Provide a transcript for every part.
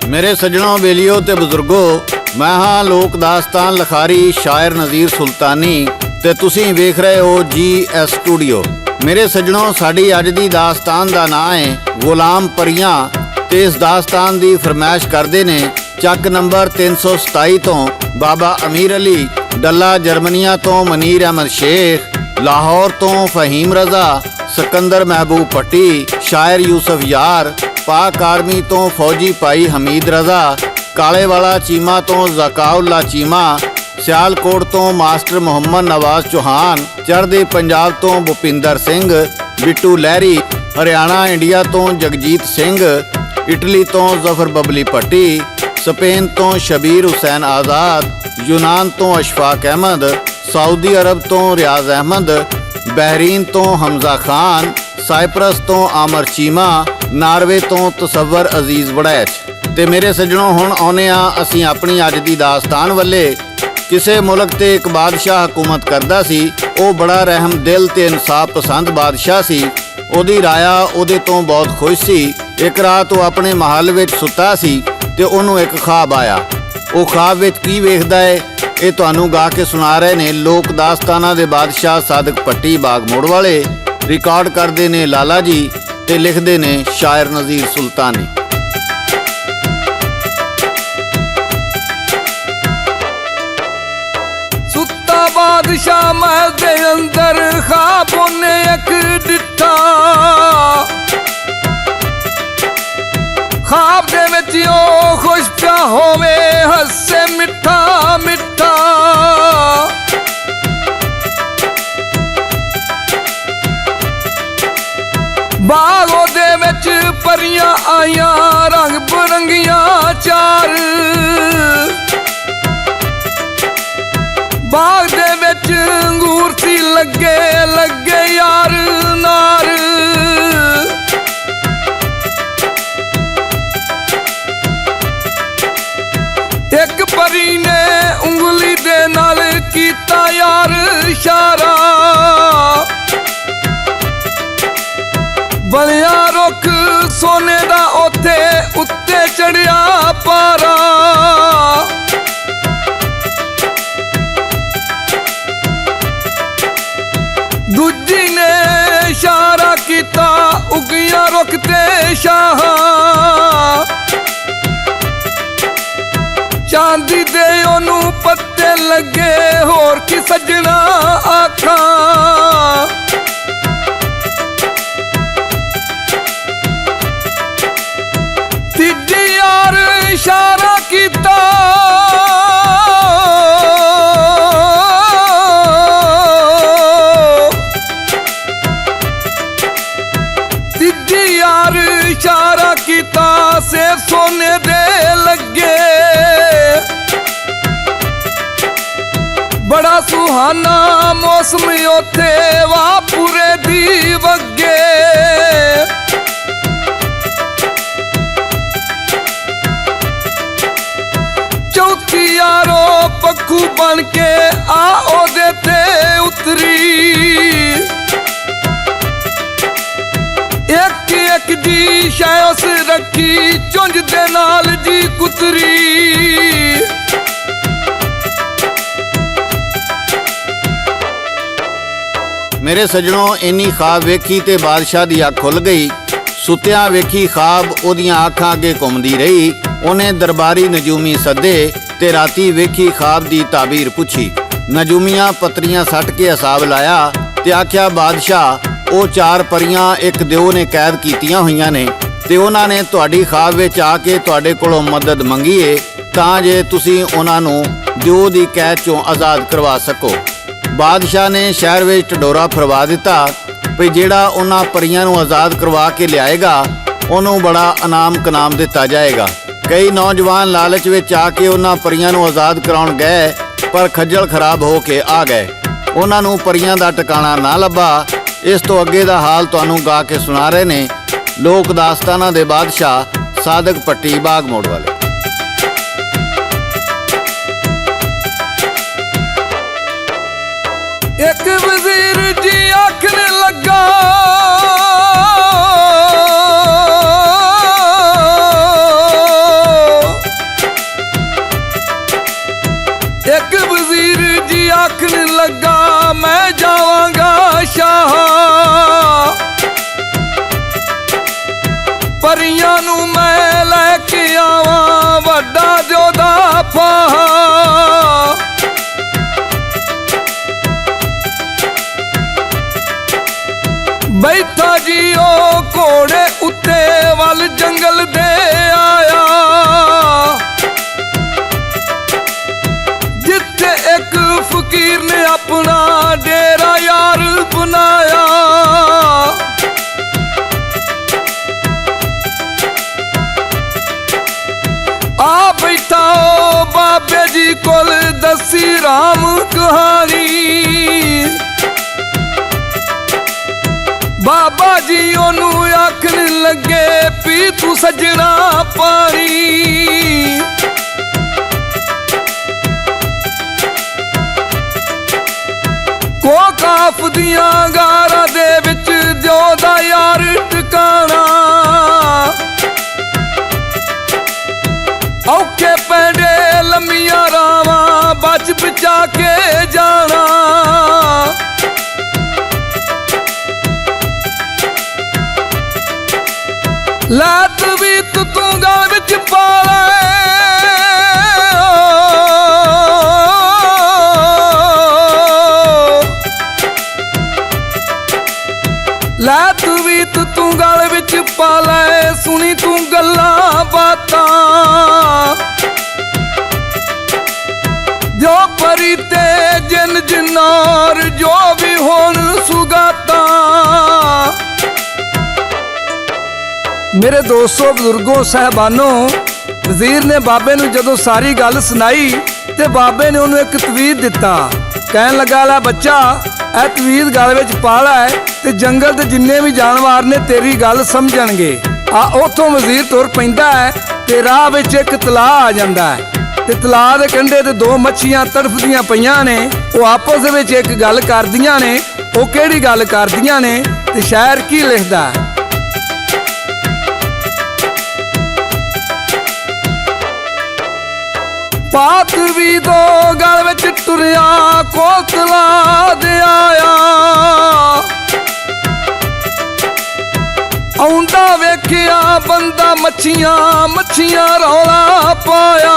ਮੇਰੇ ਸੱਜਣੋ, ਬੇਲੀਓ ਤੇ ਬਜ਼ੁਰਗੋ, ਮੈਂ ਹਾਂ ਲੋਕ ਦਾਸਤਾਨ ਲਿਖਾਰੀ ਸ਼ਾਇਰ ਨਜ਼ੀਰ ਸੁਲਤਾਨੀ ਤੇ ਤੁਸੀਂ ਵੇਖ ਰਹੇ ਹੋ GS ਸਟੂਡੀਓ। ਮੇਰੇ ਸੱਜਣੋ, ਸਾਡੀ ਅੱਜ ਦੀ ਦਾਸਤਾਨ ਦਾ ਨਾਂ ਹੈ ਗੁਲਾਮ ਪਰੀਆਂ ਤੇ ਇਸ ਦਾਸਤਾਨ ਦੀ ਫਰਮਾਇਸ਼ ਕਰਦੇ ਨੇ ਚੱਕ ਨੰਬਰ 327 ਤੋਂ ਬਾਬਾ ਅਮੀਰ ਅਲੀ, ਡੱਲਾ ਜਰਮਨੀਆ ਤੋਂ ਮਨੀਰ ਅਹਿਮਦ ਸ਼ੇਖ, ਲਾਹੌਰ ਤੋਂ ਫਹੀਮ ਰਜ਼ਾ, ਸਿਕੰਦਰ ਮਹਿਬੂਬ ਪੱਟੀ, ਸ਼ਾਇਰ ਯੂਸਫ ਯਾਰ, ਪਾਕ ਆਰਮੀ ਤੋਂ ਫੌਜੀ ਭਾਈ ਹਮੀਦ ਰਜ਼ਾ, ਕਾਲੇਵਾਲਾ ਚੀਮਾ ਤੋਂ ਜ਼ਕਾਉल्ला ਚੀਮਾ, ਸਿਆਲਕੋਟ ਤੋਂ ਮਾਸਟਰ ਮੁਹੰਮਦ ਨਵਾਜ਼ ਚੌਹਾਨ, ਚੜ੍ਹਦੇ ਪੰਜਾਬ ਤੋਂ ਭੁਪਿੰਦਰ ਸਿੰਘ, ਬਿੱਟੂ ਲਹਿਰੀ, ਹਰਿਆਣਾ ਇੰਡੀਆ ਤੋਂ ਜਗਜੀਤ ਸਿੰਘ, ਇਟਲੀ ਤੋਂ ਜ਼ਫਰ ਬਬਲੀ ਭੱਟੀ, ਸਪੇਨ ਤੋਂ ਸ਼ਬੀਰ ਹੁਸੈਨ ਆਜ਼ਾਦ, ਯੂਨਾਨ ਤੋਂ ਅਸ਼ਫਾਕ ਅਹਿਮਦ, ਸਾਊਦੀ ਅਰਬ ਤੋਂ ਰਿਆਜ਼ ਅਹਿਮਦ, ਬਹਿਰੀਨ ਤੋਂ ਹਮਜ਼ਾ ਖਾਨ, ਸਾਈਪਰਸ ਤੋਂ ਆਮਰ ਚੀਮਾ, ਨਾਰਵੇ ਤੋਂ ਤਸੱਵਰ ਅਜ਼ੀਜ਼ ਵੜੈਚ। ਤੇ ਮੇਰੇ ਸੱਜਣੋ, ਹੁਣ ਆਉਂਦੇ ਹਾਂ ਅਸੀਂ ਆਪਣੀ ਅੱਜ ਦੀ ਦਾਸਤਾਨ ਵੱਲੇ। ਕਿਸੇ ਮੁਲਕ ਤੇ ਇੱਕ ਬਾਦਸ਼ਾਹ ਹਕੂਮਤ ਕਰਦਾ ਸੀ। ਉਹ ਬੜਾ ਰਹਿਮ ਦਿਲ ਤੇ ਇਨਸਾਫ ਪਸੰਦ ਬਾਦਸ਼ਾਹ ਸੀ। ਉਹਦੀ ਰਾਇਆ ਉਹਦੇ ਤੋਂ ਬਹੁਤ ਖੁਸ਼ ਸੀ। ਇੱਕ ਰਾਤ ਉਹ ਆਪਣੇ ਮਹੱਲ ਵਿੱਚ ਸੁੱਤਾ ਸੀ ਤੇ ਉਹਨੂੰ ਇੱਕ ਖਾਬ ਆਇਆ। ਉਹ ਖਾਬ ਵਿੱਚ ਕੀ ਵੇਖਦਾ ਹੈ, ਇਹ ਤੁਹਾਨੂੰ ਗਾ ਕੇ ਸੁਣਾ ਰਹੇ ਨੇ ਲੋਕ ਦਾਸਤਾਨਾਂ ਦੇ ਬਾਦਸ਼ਾਹ ਸਾਦਕ ਪੱਟੀ ਬਾਗ ਮੋੜ ਵਾਲੇ। ਰਿਕਾਰਡ ਕਰਦੇ ਨੇ ਲਾਲਾ ਜੀ ਤੇ ਲਿਖਦੇ ਨੇ ਸ਼ਾਇਰ ਨਜ਼ੀਰ ਸੁਲਤਾਨੀ। ਸੁੱਤਾ ਬਾਦਸ਼ਾਹ ਮਹਿਲ ਦੇ ਅੰਦਰ, ਖਾਬ ਉਹਨੇ ਇੱਕ ਡਿੱਠਾ। ਖਾਬ ਦੇ ਵਿੱਚ ਉਹ ਖੁਸ਼ ਪਿਆ ਹੋਵੇ, ਹੱਸੇ ਮਿੱਠਾ ਮਿੱਠਾ। ਬਾਗ ਉਹਦੇ ਵਿੱਚ ਪਰੀਆਂ ਆਈਆਂ, ਰੰਗ ਬਰੰਗੀਆਂ ਚਾਰ। ਬਾਗ ਦੇ ਵਿੱਚ ਅੰਗੂਰ ਸੀ ਲੱਗੇ ਲੱਗੇ ਯਾਰ ਨਾਰ। ਇੱਕ ਪਰੀ ਨੇ ਉਂਗਲੀ ਦੇ ਨਾਲ ਕੀਤਾ ਯਾਰ ਇਸ਼ਾਰਾ। ਬਣਿਆ ਰੁੱਖ ਸੋਨੇ ਦਾ ਉੱਥੇ ਉੱਤੇ ਚੜਿਆ ਪਾਰਾ। ਦੂਜੀ ਨੇ ਇਸ਼ਾਰਾ ਕੀਤਾ, ਉਗੀਆਂ ਰੁੱਖ ਤੇ ਸ਼ਾਹਾਂ। ਚਾਂਦੀ ਦੇ ਉਹਨੂੰ ਪੱਤੇ ਲੱਗੇ, ਹੋਰ ਕੀ ਸੱਜਣਾ ਆਖਾਂ। ਤੀਜੀ ਯਾਰ ਇਸ਼ਾਰਾ ਕੀਤਾ, ਤੀਜੀ ਯਾਰ ਇਸ਼ਾਰਾ ਕੀਤਾ, ਸੇਬ ਸੋਨੇ ਦੇ ਲੱਗੇ। ਬੜਾ ਸੁਹਾਨਾ ਮੌਸਮ ਉੱਥੇ, ਵਾਹ ਪੂਰੇ ਦੀ ਵੱਗੇ। ਚੌਥੀ ਯਾਰੋ ਪੱਖੂ ਬਣ ਕੇ ਆ ਉਹਦੇ ਤੇ ਉਤਰੀ। ਇੱਕ ਇੱਕ ਜੀ ਸ਼ੈ ਉਸ ਰੱਖੀ, ਚੁੰਝ ਦੇ ਨਾਲ ਜੀ ਕੁਤਰੀ। ਮੇਰੇ ਸੱਜਣੋ, ਇੰਨੀ ਖਾਬ ਵੇਖੀ ਤੇ ਬਾਦਸ਼ਾਹ ਦੀ ਅੱਖ ਖੁੱਲ ਗਈ। ਸੁੱਤਿਆਂ ਵੇਖੀ ਖਾਬ ਉਹਦੀਆਂ ਅੱਖਾਂ ਅੱਗੇ ਘੁੰਮਦੀ ਰਹੀ। ਉਹਨੇ ਦਰਬਾਰੀ ਨਜੂਮੀ ਸੱਦੇ ਤੇ ਰਾਤੀ ਵੇਖੀ ਖਾਬ ਦੀ ਤਾਬੀਰ ਪੁੱਛੀ। ਨਜੂਮੀਆਂ ਪੱਤਰੀਆਂ ਸੱਟ ਕੇ ਹਿਸਾਬ ਲਾਇਆ ਤੇ ਆਖਿਆ, ਬਾਦਸ਼ਾਹ, ਉਹ 4 ਪਰੀਆਂ ਇੱਕ ਦਿਓ ਨੇ ਕੈਦ ਕੀਤੀਆਂ ਹੋਈਆਂ ਨੇ ਤੇ ਉਹਨਾਂ ਨੇ ਤੁਹਾਡੀ ਖਾਬ ਵਿੱਚ ਆ ਕੇ ਤੁਹਾਡੇ ਕੋਲੋਂ ਮਦਦ ਮੰਗੀ ਏ ਤਾਂ ਜੇ ਤੁਸੀਂ ਉਹਨਾਂ ਨੂੰ ਦਿਓ ਦੀ ਕੈਦ ਚੋਂ ਆਜ਼ਾਦ ਕਰਵਾ ਸਕੋ। ਬਾਦਸ਼ਾਹ ਨੇ ਸ਼ਹਿਰ ਵਿੱਚ ਢਡੋਰਾ ਫਰਵਾ ਦਿੱਤਾ ਵੀ ਜਿਹੜਾ ਉਹਨਾਂ ਪਰੀਆਂ ਨੂੰ ਆਜ਼ਾਦ ਕਰਵਾ ਕੇ ਲਿਆਏਗਾ ਉਹਨੂੰ ਬੜਾ ਇਨਾਮ ਕਨਾਮ ਦਿੱਤਾ ਜਾਏਗਾ। ਕਈ ਨੌਜਵਾਨ ਲਾਲਚ ਵਿੱਚ ਆ ਕੇ ਉਹਨਾਂ ਪਰੀਆਂ ਨੂੰ ਆਜ਼ਾਦ ਕਰਾਉਣ ਗਏ, ਪਰ ਖੱਜਲ ਖਰਾਬ ਹੋ ਕੇ ਆ ਗਏ। ਉਹਨਾਂ ਨੂੰ ਪਰੀਆਂ ਦਾ ਟਿਕਾਣਾ ਨਾ ਲੱਭਾ। ਇਸ ਤੋਂ ਅੱਗੇ ਦਾ ਹਾਲ ਤੁਹਾਨੂੰ ਗਾ ਕੇ ਸੁਣਾ ਰਹੇ ਨੇ ਲੋਕ ਦਾਸਤਾਨਾਂ ਦੇ ਬਾਦਸ਼ਾਹ ਸਾਦਕ ਪੱਟੀ ਬਾਗ ਮੋੜ ਵਾਲੇ। ਇੱਕ ਵਜ਼ੀਰ ਜੀ ਆਖਣ ਲੱਗਾ, ਬੈਠਾ ਜੀ ਉਹ ਘੋੜੇ ਉੱਤੇ ਵੱਲ ਜੰਗਲ ਦੇ ਆਇਆ, ਜਿੱਥੇ ਇੱਕ ਫਕੀਰ ਨੇ ਆਪਣਾ ਡੇਰਾ ਯਾਰ ਬਣਾਇਆ। ਆ ਬੈਠਾ ਉਹ ਬਾਬੇ ਜੀ ਕੋਲ ਦੱਸੀ ਰਾਮ ਕਹਾਣੀ। ਬਾਬਾ ਜੀ ਉਹਨੂੰ ਆਖਣ ਲੱਗੇ ਪੀ ਤੂੰ ਸੱਜਣਾ ਪਾਣੀ। ਕਾਫ ਦੀਆਂ ਗਾਰਾਂ ਦੇ ਵਿੱਚ ਜਿਉਂਦਾ ਯਾਰ ਟਿਕਾਣਾ। ਔਖੇ ਪੈਂਡੇ ਲੰਮੀਆਂ ਰਾਵਾਂ ਬਚ ਬਚਾ ਕੇ ਜਾਣਾ। ਲੈ ਤਵੀਤ ਤੂੰ ਗਲ ਵਿੱਚ ਪਾ ਲੈ, ਲੈ ਤਵੀਤ ਤੂੰ ਗਲ ਵਿੱਚ ਪਾ ਲੈ, ਸੁਣੀ ਤੂੰ ਗੱਲਾਂ ਬਾਤਾਂ। ਜੋ ਪਰੀ ਤੇ ਜਿਨ ਜਿਨਾਰ ਜੋ ਵੀ ਹੋਣ ਸੁਗਾਤਾਂ। ਮੇਰੇ ਦੋਸਤੋ, ਬਜ਼ੁਰਗੋ, ਸਾਹਿਬਾਨੋ, ਵਜ਼ੀਰ ਨੇ ਬਾਬੇ ਨੂੰ ਜਦੋਂ ਸਾਰੀ ਗੱਲ ਸੁਣਾਈ ਤੇ ਬਾਬੇ ਨੇ ਉਹਨੂੰ ਇੱਕ ਤਵੀਤ ਦਿੱਤਾ। ਕਹਿਣ ਲੱਗਾ, ਲੈ ਬੱਚਾ, ਇਹ ਤਵੀਤ ਗਲ ਵਿੱਚ ਪਾ ਲੈ ਤੇ ਜੰਗਲ ਦੇ ਜਿੰਨੇ ਵੀ ਜਾਨਵਰ ਨੇ ਤੇਰੀ ਗੱਲ ਸਮਝਣਗੇ। ਆ ਉੱਥੋਂ ਵਜ਼ੀਰ ਤੁਰ ਪੈਂਦਾ ਹੈ ਤੇ ਰਾਹ ਵਿੱਚ ਇੱਕ ਤਲਾਅ ਆ ਜਾਂਦਾ ਹੈ ਤੇ ਤਲਾਅ ਦੇ ਕੰਢੇ ਤੇ ਦੋ ਮੱਛੀਆਂ ਤੜਫਦੀਆਂ ਪਈਆਂ ਨੇ। ਉਹ ਆਪਸ ਵਿੱਚ ਇੱਕ ਗੱਲ ਕਰਦੀਆਂ ਨੇ। ਉਹ ਕਿਹੜੀ ਗੱਲ ਕਰਦੀਆਂ ਨੇ ਤੇ ਸ਼ਾਇਰ ਕੀ ਲਿਖਦਾ? ਪਾਤ ਵੀ ਦੋ ਗਲ ਵਿੱਚ ਟੁਰਿਆ ਕੋਤਲਾ ਦੇ ਆਇਆ। ਆਉਂਦਾ ਵੇਖਿਆ ਬੰਦਾ ਮੱਛੀਆਂ ਮੱਛੀਆਂ ਰੌਲਾ ਪਾਇਆ।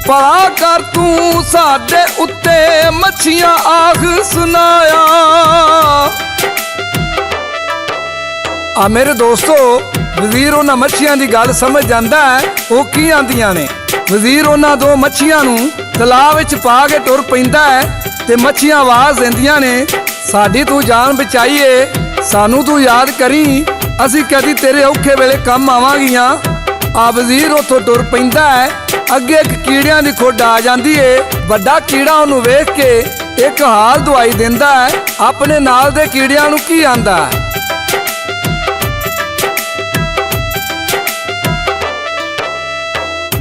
ਭਲਾ ਕਰ ਤੂੰ ਸਾਡੇ ਉੱਤੇ ਮੱਛੀਆਂ ਆਖ ਸੁਣਾਇਆ। ਆ ਮੇਰੇ ਦੋਸਤੋ, ਵਜ਼ੀਰ ਉਹਨਾਂ ਮੱਛੀਆਂ ਦੀ ਗੱਲ ਸਮਝ ਜਾਂਦਾ ਹੈ। ਉਹ ਕੀ ਆਂਦੀਆਂ ਨੇ? ਵਜ਼ੀਰ ਉਹਨਾਂ ਦੋ ਮੱਛੀਆਂ ਨੂੰ ਤਲਾਅ ਵਿੱਚ ਪਾ ਕੇ ਟੁਰ ਪੈਂਦਾ ਹੈ ਤੇ ਮੱਛੀਆਂ ਆਵਾਜ਼ ਦਿੰਦੀਆਂ ਨੇ, ਸਾਡੀ ਤੂੰ ਜਾਨ ਬਚਾਈਏ, ਸਾਨੂੰ ਤੂੰ ਯਾਦ ਕਰੀ, ਅਸੀਂ ਕਦੀ ਤੇਰੇ ਔਖੇ ਵੇਲੇ ਕੰਮ ਆਵਾਂਗੀਆਂ। ਆ ਵਜ਼ੀਰ ਉੱਥੋਂ ਟੁਰ ਪੈਂਦਾ ਹੈ। ਅੱਗੇ ਇੱਕ ਕੀੜਿਆਂ ਦੀ ਖੁੱਡ ਆ ਜਾਂਦੀ ਏ। ਵੱਡਾ ਕੀੜਾ ਉਹਨੂੰ ਵੇਖ ਕੇ ਇੱਕ ਹਾਲ ਦਵਾਈ ਦਿੰਦਾ ਹੈ। ਆਪਣੇ ਨਾਲ ਦੇ ਕੀੜਿਆਂ ਨੂੰ ਕੀ ਆਂਦਾ?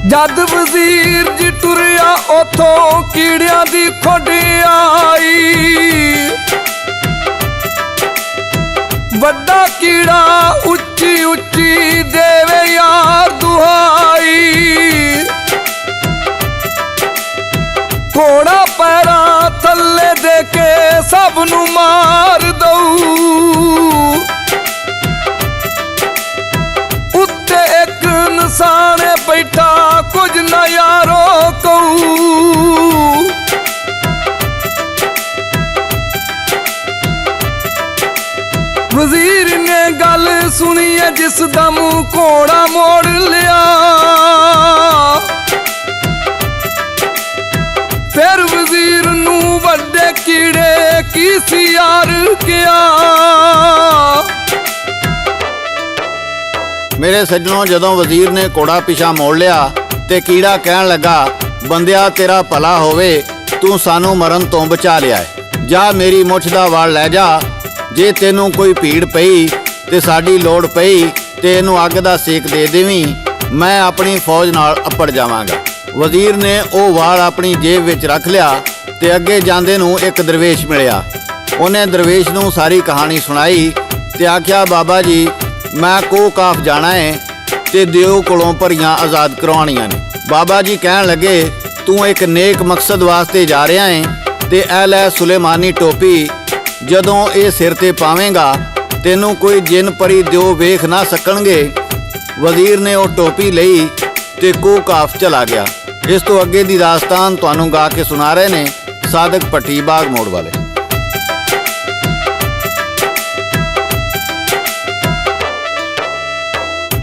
ਜਦ ਵਜ਼ੀਰ ਜੀ ਟੁਰਿਆ ਉਥੋਂ ਕੀੜਿਆਂ ਦੀ ਖੁੱਡ ਆਈ। ਵੱਡਾ ਕੀੜਾ ਉੱਚੀ ਉੱਚੀ ਦੇਵੇ ਯਾਰ ਦੁਹਾਈ। ਘੋੜਾ ਪੈਰਾਂ ਥੱਲੇ ਦੇ ਕੇ ਸਭ ਨੂੰ ਮਾਰ ਦਊ। ਉੱਤੇ ਇੱਕ ਇਨਸਾਨ ਬੈਠਾ ਕੁਝ ਨਾ ਯਾਰੋ ਕਹੂ। ਵਜ਼ੀਰ ਨੇ ਗੱਲ ਸੁਣੀ ਹੈ ਜਿਸ ਦਾ ਮੂੰਹ ਘੋੜਾ ਮੋੜ ਲਿਆ। ਫਿਰ ਵਜ਼ੀਰ ਨੂੰ ਵੱਡੇ ਕੀੜੇ ਕੀ ਸੀ ਯਾਰ ਕਿਹਾ। ਮੇਰੇ ਸੱਜਣੋ, ਜਦੋਂ ਵਜ਼ੀਰ ਨੇ ਘੋੜਾ ਪਿਛਾ ਮੋੜ ਲਿਆ ਤੇ ਕੀੜਾ ਕਹਿਣ ਲੱਗਾ, ਬੰਦਿਆ ਤੇਰਾ ਭਲਾ ਹੋਵੇ, ਤੂੰ ਸਾਨੂੰ ਮਰਨ ਤੋਂ ਬਚਾ ਲਿਆ ਹੈ। ਜਾ ਮੇਰੀ ਮੁੱਛ ਦਾ ਵਾਲ ਲੈ ਜਾ। ਜੇ ਤੈਨੂੰ ਕੋਈ ਭੀੜ ਪਈ ਤੇ ਸਾਡੀ ਲੋੜ ਪਈ ਤੇ ਇਹਨੂੰ ਅੱਗ ਦਾ ਸੇਕ ਦੇ ਦੇਵੀਂ, ਮੈਂ ਆਪਣੀ ਫੌਜ ਨਾਲ ਅੱਪੜ ਜਾਵਾਂਗਾ। ਵਜ਼ੀਰ ਨੇ ਉਹ ਵਾਲ ਆਪਣੀ ਜੇਬ ਵਿੱਚ ਰੱਖ ਲਿਆ ਤੇ ਅੱਗੇ ਜਾਂਦੇ ਨੂੰ ਇੱਕ ਦਰਵੇਸ਼ ਮਿਲਿਆ। ਉਹਨੇ ਦਰਵੇਸ਼ ਨੂੰ ਸਾਰੀ ਕਹਾਣੀ ਸੁਣਾਈ ਤੇ ਆਖਿਆ, ਬਾਬਾ ਜੀ, ਮੈਂ ਕੋਹ ਕਾਫ ਜਾਣਾ ਹੈ ਤੇ ਦਿਓ ਕੋਲੋਂ ਭਰੀਆਂ ਆਜ਼ਾਦ ਕਰਵਾਉਣੀਆਂ ਨੇ। ਬਾਬਾ ਜੀ ਕਹਿਣ ਲੱਗੇ, ਤੂੰ ਇੱਕ ਨੇਕ ਮਕਸਦ ਵਾਸਤੇ ਜਾ ਰਿਹਾ ਹੈ ਤੇ ਇਹ ਲੈ ਸੁਲੇਮਾਨੀ ਟੋਪੀ। ਜਦੋਂ ਇਹ ਸਿਰ ਤੇ ਪਾਵੇਂਗਾ ਤੈਨੂੰ ਕੋਈ ਜਿੰਨ ਪਰੀ ਦਿਓ ਵੇਖ ਨਾ ਸਕਣਗੇ। ਵਜ਼ੀਰ ਨੇ ਉਹ ਟੋਪੀ ਲਈ ਤੇ ਕੋਹ ਕਾਫ ਚਲਾ ਗਿਆ। ਇਸ ਤੋਂ ਅੱਗੇ ਦੀ ਦਾਸਤਾਨ ਤੁਹਾਨੂੰ ਗਾ ਕੇ ਸੁਣਾ ਰਹੇ ਨੇ ਸਾਦਕ ਭੱਟੀ ਬਾਗ ਮੋੜ ਵਾਲੇ।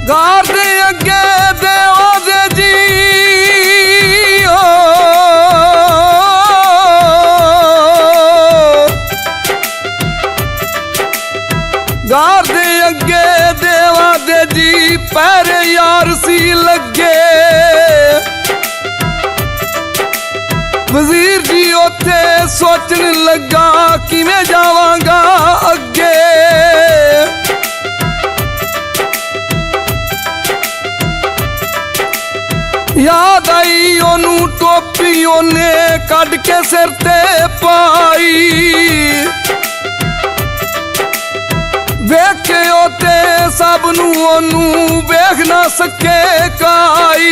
ਗਾਰ ਦੇ ਅੱਗੇ ਦੇਵਾਂ ਦੇ ਜੀ ਗਾਰ ਦੇ ਅੱਗੇ ਦੇਵਾਂ ਦੇ ਜੀ ਪੈਰੇ ਯਾਰ ਸੀ ਲੱਗੇ। ਵਜ਼ੀਰ ਜੀ ਉੱਥੇ ਸੋਚਣ ਲੱਗਾ ਕਿਵੇਂ ਜਾਵਾਂਗਾ ਅੱਗੇ। ਯਾਦ ਆਈ ਉਹਨੂੰ ਟੋਪੀ ਉਹਨੇ ਕੱਢ ਕੇ ਸਿਰ ਤੇ ਪਾਈ। ਵੇਖਿਓ ਤੇ ਸਭ ਨੂੰ ਉਹਨੂੰ ਵੇਖ ਨਾ ਸਕੇ ਕਾਈ।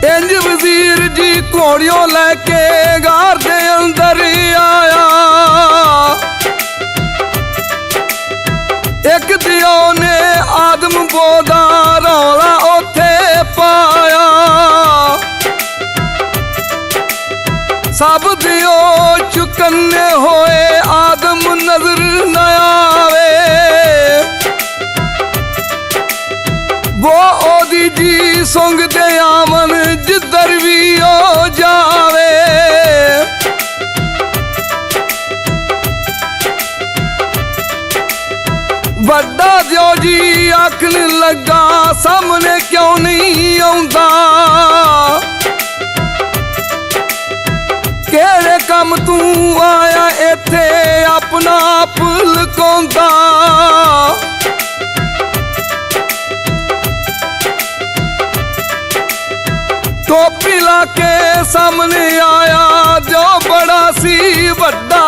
ਇੰਜ ਵਜ਼ੀਰ ਜੀ ਘੋੜਿਓ ਲੈ ਕੇ ਗਾਰ ਦੇ ਅੰਦਰ ਆਇਆ। ਇੱਕ ਦਿਓ ਨੇ ਆਦਮ ਬੋਦਾ ਰੌਲਾ ਉੱਥੇ ਪਾਇਆ। ਸਭ ਦਿਓ ਚੁਕੰਨੇ ਹੋਏ ਆਦਮ ਨਜ਼ਰ ਨ ਆਵੇ। ਵੋ ਉਹਦੀ ਜੀ ਸੁੰਘਦੇ ਆਵਨ ਜਿੱਧਰ ਵੀ ਉਹ ਜਾਵੇ। ਵੱਡਾ ਦਿਓ ਜੀ ਆਖਣ ਲੱਗਾ ਸਾਹਮਣੇ ਕਿਉਂ ਨਹੀਂ ਆਉਂਦਾ। ਕਿਹੜੇ ਕੰਮ ਤੂੰ ਆਇਆ ਇੱਥੇ ਆਪਣਾ ਆਪ ਲੁਕਾਉਂਦਾ। ਟੋਪੀ ਲਾ ਕੇ ਸਾਹਮਣੇ ਆਇਆ ਜੋ ਬੜਾ ਸੀ ਵੱਡਾ।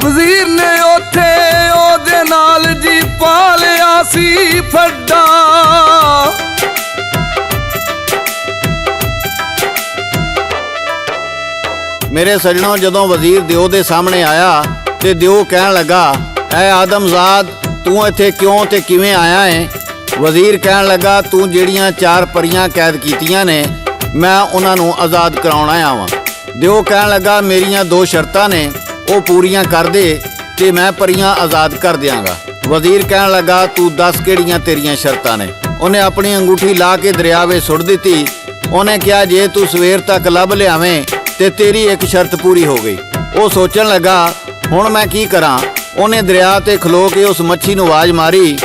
ਵਜ਼ੀਰ ਨੇ ਉੱਥੇ ਉਹਦੇ ਨਾਲ ਜੀ ਪਾ ਲਿਆ ਸੀ ਫੱਡਾ। ਮੇਰੇ ਸੱਜਣੋ, ਜਦੋਂ ਵਜ਼ੀਰ ਦਿਓ ਦੇ ਸਾਹਮਣੇ ਆਇਆ ਤੇ ਦਿਓ ਕਹਿਣ ਲੱਗਾ, ਐ ਆਦਮਜ਼ਾਦ ਤੂੰ ਇੱਥੇ ਕਿਉਂ ਤੇ ਕਿਵੇਂ ਆਇਆ ਹੈ? ਵਜ਼ੀਰ ਕਹਿਣ ਲੱਗਾ, ਤੂੰ ਜਿਹੜੀਆਂ 4 ਪਰੀਆਂ ਕੈਦ ਕੀਤੀਆਂ ਨੇ ਮੈਂ ਉਹਨਾਂ ਨੂੰ ਆਜ਼ਾਦ ਕਰਾਉਣ ਆਇਆ ਵਾਂ। ਦਿਓ ਕਹਿਣ ਲੱਗਾ, ਮੇਰੀਆਂ 2 ਸ਼ਰਤਾਂ ਨੇ, ਉਹ ਪੂਰੀਆਂ ਕਰ ਦੇ ਤੇ ਮੈਂ ਪਰੀਆਂ ਆਜ਼ਾਦ ਕਰ ਦਿਆਂਗਾ। ਵਜ਼ੀਰ ਕਹਿਣ ਲੱਗਾ, ਤੂੰ ਦੱਸ ਕਿਹੜੀਆਂ ਤੇਰੀਆਂ ਸ਼ਰਤਾਂ ਨੇ? ਉਹਨੇ ਆਪਣੀ ਅੰਗੂਠੀ ਲਾ ਕੇ ਦਰਿਆ ਵਿੱਚ ਸੁੱਟ ਦਿੱਤੀ। ਉਹਨੇ ਕਿਹਾ, ਜੇ ਤੂੰ ਸਵੇਰ ਤੱਕ ਲੱਭ ਲਿਆਵੇਂ ਤੇ ਤੇਰੀ ਇੱਕ ਸ਼ਰਤ ਪੂਰੀ ਹੋ ਗਈ। ਉਹ ਸੋਚਣ ਲੱਗਾ, ਹੁਣ ਮੈਂ ਕੀ ਕਰਾਂ? ਉਹਨੇ ਦਰਿਆ ਤੇ ਖਲੋ ਕੇ ਉਸ ਮੱਛੀ ਨੂੰ ਆਵਾਜ਼ ਮਾਰੀ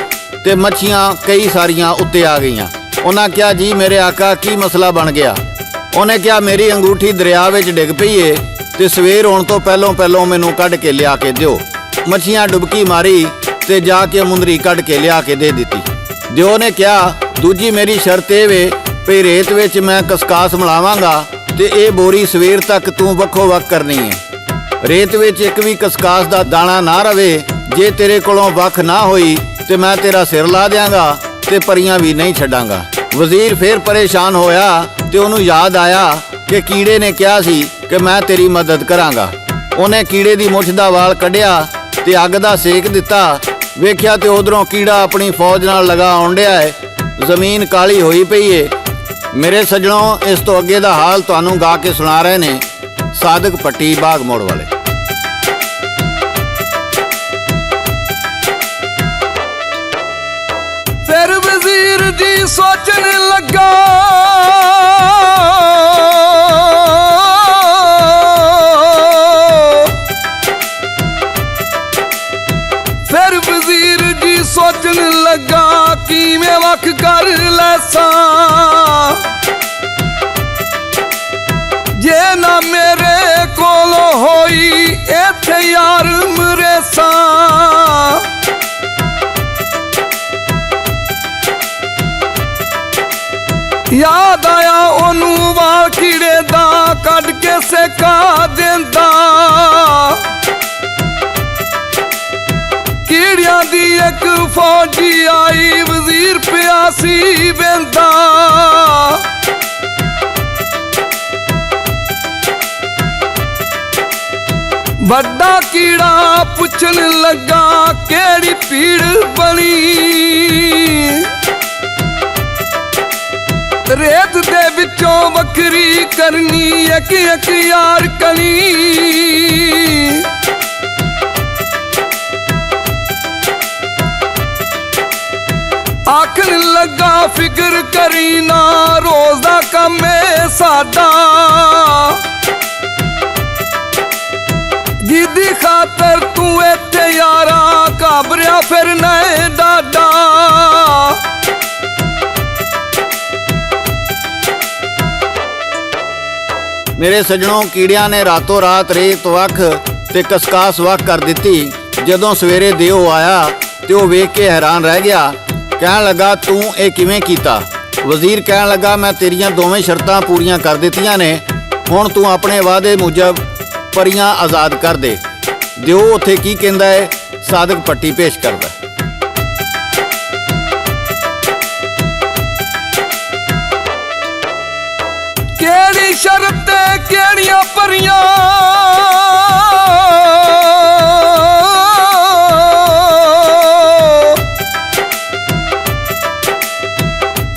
ਤੇ ਮੱਛੀਆਂ ਕਈ ਸਾਰੀਆਂ ਉੱਤੇ ਆ ਗਈਆਂ। ਉਹਨਾਂ ਕਿਹਾ, ਜੀ ਮੇਰੇ ਆਕਾ ਕੀ ਮਸਲਾ ਬਣ ਗਿਆ? ਉਹਨੇ ਕਿਹਾ, ਮੇਰੀ ਅੰਗੂਠੀ ਦਰਿਆ ਵਿੱਚ ਡਿੱਗ ਪਈ ਏ ਤੇ ਸਵੇਰ ਹੋਣ ਤੋਂ ਪਹਿਲੋਂ ਮੈਨੂੰ ਕੱਢ ਕੇ ਲਿਆ ਕੇ ਦਿਓ। ਮੱਛੀਆਂ ਡੁਬਕੀ ਮਾਰੀ ਤੇ ਜਾ ਕੇ ਮੁੰਦਰੀ ਕੱਢ ਕੇ ਲਿਆ ਕੇ ਦੇ ਦਿੱਤੀ। ਦਿਓ ਨੇ ਕਿਹਾ, ਦੂਜੀ ਮੇਰੀ ਸ਼ਰਤ ਇਹ ਵੇ ਵੀ ਰੇਤ ਵਿੱਚ ਮੈਂ ਕਸਕਾਸ ਮਿਲਾਵਾਂਗਾ ਤੇ ਇਹ ਬੋਰੀ ਸਵੇਰ ਤੱਕ ਤੂੰ ਵੱਖੋ ਵੱਖ ਕਰਨੀ ਹੈ। ਰੇਤ ਵਿੱਚ ਇੱਕ ਵੀ ਕਸਕਾਸ ਦਾ ਦਾਣਾ ਨਾ ਰਵੇ। ਜੇ ਤੇਰੇ ਕੋਲੋਂ ਵੱਖ ਨਾ ਹੋਈ ਤੇ ਮੈਂ ਤੇਰਾ ਸਿਰ ਲਾ ਦਿਆਂਗਾ ਤੇ ਪਰੀਆਂ ਵੀ ਨਹੀਂ ਛੱਡਾਂਗਾ। ਵਜ਼ੀਰ ਫੇਰ ਪਰੇਸ਼ਾਨ ਹੋਇਆ ਤੇ ਉਹਨੂੰ ਯਾਦ ਆਇਆ ਕਿ ਕੀੜੇ ਨੇ ਕਿਹਾ ਸੀ ਕਿ ਮੈਂ ਤੇਰੀ ਮਦਦ ਕਰਾਂਗਾ। ਉਹਨੇ ਕੀੜੇ ਦੀ ਮੁੱਛ ਦਾ ਵਾਲ ਕੱਢਿਆ ਤੇ ਅੱਗ ਦਾ ਸੇਕ ਦਿੱਤਾ। ਵੇਖਿਆ ਤੇ ਉਧਰੋਂ ਕੀੜਾ ਆਪਣੀ ਫੌਜ ਨਾਲ ਲਗਾ ਆਉਣ ਡਿਆ ਹੈ। ਜ਼ਮੀਨ ਕਾਲੀ ਹੋਈ ਪਈ ਏ। ਮੇਰੇ ਸੱਜਣੋ, ਇਸ ਤੋਂ ਅੱਗੇ ਦਾ ਹਾਲ ਤੁਹਾਨੂੰ ਗਾ ਕੇ ਸੁਣਾ ਰਹੇ ਨੇ ਸਾਦਕ ਪੱਟੀ ਬਾਗ ਮੋੜ ਵਾਲੇ। ਫਿਰ ਵਜ਼ੀਰ ਜੀ ਸੋਚਣ ਲੱਗਾ, ਫਿਰ ਵਜ਼ੀਰ ਜੀ ਸੋਚਣ ਲੱਗਾ ਕਿਵੇਂ ਵੱਖ ਕਰ ਲੈਸਾਂ। ਜੇ ਨਾ ਮੇਰੇ ਕੋਲੋਂ ਹੋਈ ਇੱਥੇ ਯਾਰ ਮਰੇਸਾਂ। ਯਾਦ ਆਇਆ ਉਹਨੂੰ ਵਾਲ ਕੀੜੇ ਦਾ ਕੱਢ ਕੇ ਸੇਕਾ ਦਿੰਦਾ। ਕੀੜਿਆਂ ਦੀ ਇੱਕ ਫੌਜੀ ਆਈ, ਵਜ਼ੀਰ ਪਿਆ ਸੀ ਵੇਂਦਾ। ਵੱਡਾ ਕੀੜਾ ਪੁੱਛਣ ਲੱਗਾ, ਕਿਹੜੀ ਪੀੜ ਬਣੀ? ਰੇਤ ਦੇ ਵਿੱਚੋਂ ਵੱਖਰੀ ਕਰਨੀ ਇੱਕ ਇੱਕ ਯਾਰ ਕਣੀ। ਆਖਣ ਲੱਗਾ ਫਿਕਰ ਕਰੀ ਨਾ ਰੋਜ਼ ਦਾ ਕੰਮ ਏ ਸਾਡਾ, ਜਿਹਦੀ ਖਾਤਰ ਤੂੰ ਇੱਥੇ ਯਾਰਾ ਘਾਬਰਿਆ ਫਿਰਨਾ ਏ ਡਾਡਾ। ਮੇਰੇ ਸੱਜਣੋਂ, ਕੀੜਿਆਂ ਨੇ ਰਾਤੋਂ ਰਾਤ ਰੇਤ ਵੱਖ ਤੇ ਕਸਕਾਸ ਵੱਖ ਕਰ ਦਿੱਤੀ। ਜਦੋਂ ਸਵੇਰੇ ਦਿਓ ਆਇਆ ਤੇ ਉਹ ਵੇਖ ਕੇ ਹੈਰਾਨ ਰਹਿ ਗਿਆ। ਕਹਿਣ ਲੱਗਾ, ਤੂੰ ਇਹ ਕਿਵੇਂ ਕੀਤਾ? ਵਜ਼ੀਰ ਕਹਿਣ ਲੱਗਾ, ਮੈਂ ਤੇਰੀਆਂ ਦੋਵੇਂ ਸ਼ਰਤਾਂ ਪੂਰੀਆਂ ਕਰ ਦਿੱਤੀਆਂ ਨੇ, ਹੁਣ ਤੂੰ ਆਪਣੇ ਵਾਅਦੇ ਮੁਜਬ ਪਰੀਆਂ ਆਜ਼ਾਦ ਕਰ ਦੇ। ਦਿਓ ਉੱਥੇ ਕੀ ਕਹਿੰਦਾ ਹੈ, ਸਾਦਕ ਪੱਟੀ ਪੇਸ਼ ਕਰਦਾ। ਕਿਹੜੀ ਸ਼ਰਤ ਤੇ ਕਿਹੜੀਆਂ ਪਰੀਆਂ,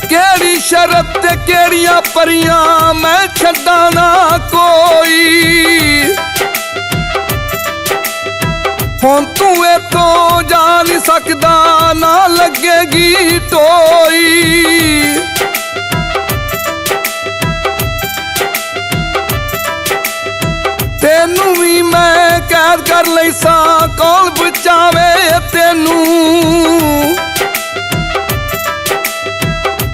ਕਿਹੜੀ ਸ਼ਰਤ ਤੇ ਕਿਹੜੀਆਂ ਪਰੀਆਂ, ਮੈਂ ਛੱਡਾਂ ਨਾ ਕੋਈ। ਹੁਣ ਤੂੰ ਇੱਥੋਂ ਜਾ ਨਹੀਂ ਸਕਦਾ, ਨਾ ਲੱਗੇਗੀ ਟੋਈ। ਤੈਨੂੰ ਵੀ ਮੈਂ ਕੈਦ ਕਰ ਲਈ ਸਾਂ, ਕੌਣ ਬਚਾਵੇ ਤੈਨੂੰ।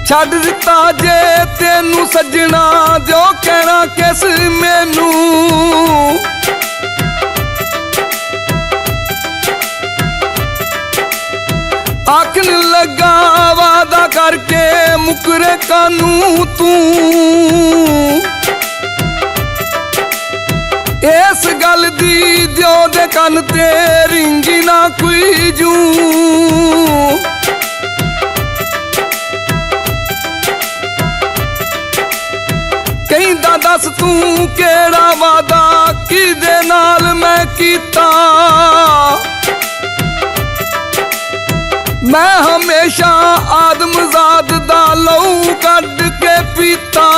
ਛੱਡ ਦਿੱਤਾ ਜੇ ਤੈਨੂੰ ਸੱਜਣਾ, ਜੋ ਕਹਿਣਾ ਕਿਸ ਮੈਨੂੰ। ਆਖਣ ਲੱਗਾ ਵਾਦਾ ਕਰਕੇ ਮੁਕਰੇ ਕਾਨੂੰ ਤੂੰ। ਇਸ ਗੱਲ ਦੀ ਦਿਓ ਦੇ ਕੰਨ ਤੇ ਰਿੰਗੀ ਨਾ ਕੋਈ ਜੂ। ਕਹਿੰਦਾ ਦੱਸ ਤੂੰ ਕਿਹੜਾ ਵਾਦਾ ਕਿਹਦੇ ਨਾਲ ਮੈਂ ਕੀਤਾ। ਮੈਂ ਹਮੇਸ਼ਾ ਆਦਮਜ਼ਾਦ ਦਾ ਲਹੂ ਕੱਢ ਕੇ ਪੀਤਾ।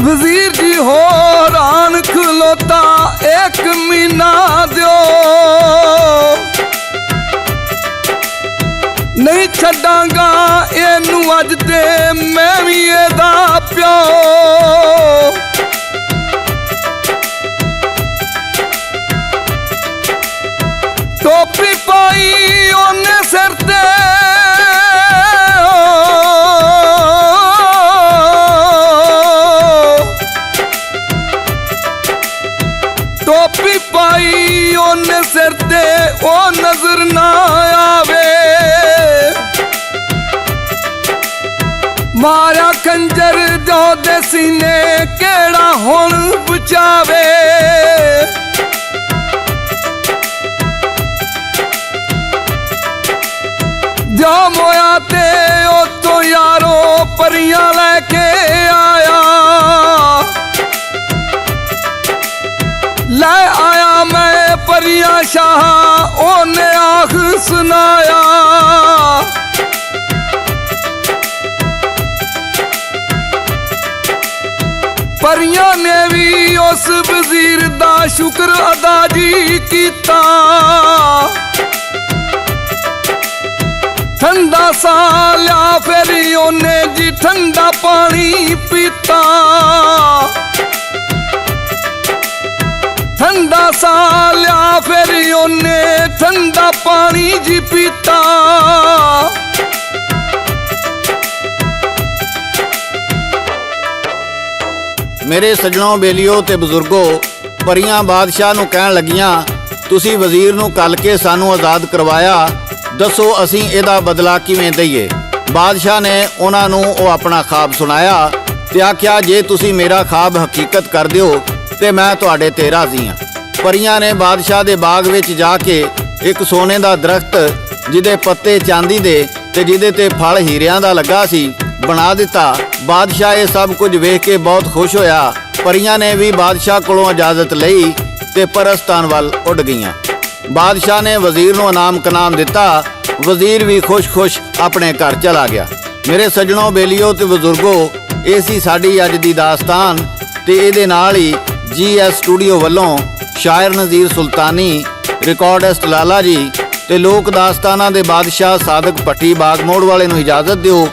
ਵਜ਼ੀਰ ਜੀ ਹੋਰਾਨ ਖਲੋਤਾ, ਇੱਕ ਮਹੀਨਾ ਦਿਓ, ਨਹੀਂ ਛੱਡਾਂਗਾ ਇਹਨੂੰ ਅੱਜ ਤੇ ਮੈਂ ਵੀ ਇਹਦਾ ਪਿਓ। ਟੋਪੀ ਪਾਈ ਉਹਨੇ ਸਿਰ ਤੇ, ਟੋਪੀ ਪਾਈ ਉਹਨੇ ਸਿਰ ਤੇ, ਉਹ ਨਜ਼ਰ ਨਾ ਆਵੇ। ਮਾਰਿਆ ਖੰਜਰ ਜੋ ਦੇ ਸੀਨੇ, ਕਿਹੜਾ ਹੁਣ ਬਚਾਵੇ। ਜੋ ਮੋਇਆ ਤੇ ਉਤੋਂ ਯਾਰੋ ਪਰੀਆਂ ਲੈ ਕੇ ਆਇਆ। ਲੈ ਆਇਆ ਮੈਂ ਪਰੀਆਂ ਸ਼ਾਹ, ਉਹਨੇ ਆਖ ਸੁਨਾਇਆ। ਪਰੀਆਂ ਨੇ ਵੀ ਉਸ ਵਜ਼ੀਰ ਦਾ ਸ਼ੁਕਰ ਅਦਾ ਜੀ ਕੀਤਾ। ਠੰਡਾ ਸਾਹ ਲਿਆ ਫਿਰ ਉਹਨੇ ਜੀ ਠੰਡਾ ਪਾਣੀ ਪੀਤਾ। ਠੰਡਾ ਸਾਹ ਲਿਆ ਫਿਰ ਉਹਨੇ ਠੰਡਾ ਪਾਣੀ ਜੀ ਪੀਤਾ। ਮੇਰੇ ਸੱਜਣੋਂ, ਬੇਲੀਓ ਤੇ ਬਜ਼ੁਰਗੋ, ਪਰੀਆਂ ਬਾਦਸ਼ਾਹ ਨੂੰ ਕਹਿਣ ਲੱਗੀਆਂ, ਤੁਸੀਂ ਵਜ਼ੀਰ ਨੂੰ ਕੱਲ ਕੇ ਸਾਨੂੰ ਆਜ਼ਾਦ ਕਰਵਾਇਆ, ਦੱਸੋ ਅਸੀਂ ਇਹਦਾ ਬਦਲਾ ਕਿਵੇਂ ਦਈਏ। ਬਾਦਸ਼ਾਹ ਨੇ ਉਹਨਾਂ ਨੂੰ ਉਹ ਆਪਣਾ ਖਾਬ ਸੁਣਾਇਆ ਤੇ ਆਖਿਆ, ਜੇ ਤੁਸੀਂ ਮੇਰਾ ਖਾਬ ਹਕੀਕਤ ਕਰ ਦਿਓ ਤੇ ਮੈਂ ਤੁਹਾਡੇ ਤੇ ਰਾਜ਼ੀ ਹਾਂ। ਪਰੀਆਂ ਨੇ ਬਾਦਸ਼ਾਹ ਦੇ ਬਾਗ ਵਿੱਚ ਜਾ ਕੇ ਇੱਕ ਸੋਨੇ ਦਾ ਦਰਖਤ, ਜਿਹਦੇ ਪੱਤੇ ਚਾਂਦੀ ਦੇ ਤੇ ਜਿਹਦੇ ਤੇ ਫਲ ਹੀਰਿਆਂ ਦਾ ਲੱਗਾ ਸੀ, ਬਣਾ ਦਿੱਤਾ। ਬਾਦਸ਼ਾਹ ਇਹ ਸਭ ਕੁਝ ਵੇਖ ਕੇ ਬਹੁਤ ਖੁਸ਼ ਹੋਇਆ। ਪਰੀਆਂ ਨੇ ਵੀ ਬਾਦਸ਼ਾਹ ਕੋਲੋਂ ਇਜਾਜ਼ਤ ਲਈ ਤੇ ਪਰਸਤਾਨ ਵੱਲ ਉੱਡ ਗਈਆਂ। ਬਾਦਸ਼ਾਹ ਨੇ ਵਜ਼ੀਰ ਨੂੰ ਇਨਾਮ ਕਨਾਮ ਦਿੱਤਾ। ਵਜ਼ੀਰ ਵੀ ਖੁਸ਼-ਖੁਸ਼ ਆਪਣੇ ਘਰ ਚਲਾ ਗਿਆ। ਮੇਰੇ ਸੱਜਣੋ, ਬੇਲੀਓ ਤੇ ਬਜ਼ੁਰਗੋ, ਇਹ ਸੀ ਸਾਡੀ ਅੱਜ ਦੀ ਦਾਸਤਾਨ ਤੇ ਇਹਦੇ ਨਾਲ ਹੀ GS ਸਟੂਡੀਓ ਵੱਲੋਂ ਸ਼ਾਇਰ ਨਜ਼ੀਰ ਸੁਲਤਾਨੀ, ਰਿਕਾਰਡਿਸਟ ਲਾਲਾ ਜੀ ਤੇ ਲੋਕ ਦਾਸਤਾਨਾਂ ਦੇ ਬਾਦਸ਼ਾਹ ਸਾਦਕ ਭੱਟੀ ਬਾਗ ਮੋੜ ਵਾਲੇ ਨੂੰ ਇਜਾਜ਼ਤ ਦਿਓ।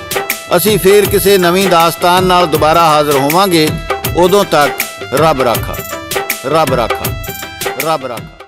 ਅਸੀਂ ਫੇਰ ਕਿਸੇ ਨਵੀਂ ਦਾਸਤਾਨ ਨਾਲ ਦੁਬਾਰਾ ਹਾਜ਼ਰ ਹੋਵਾਂਗੇ। ਉਦੋਂ ਤੱਕ ਰੱਬ ਰਾਖਾ, ਰੱਬ ਰਾਖਾ, ਰੱਬ ਰਾਖਾ।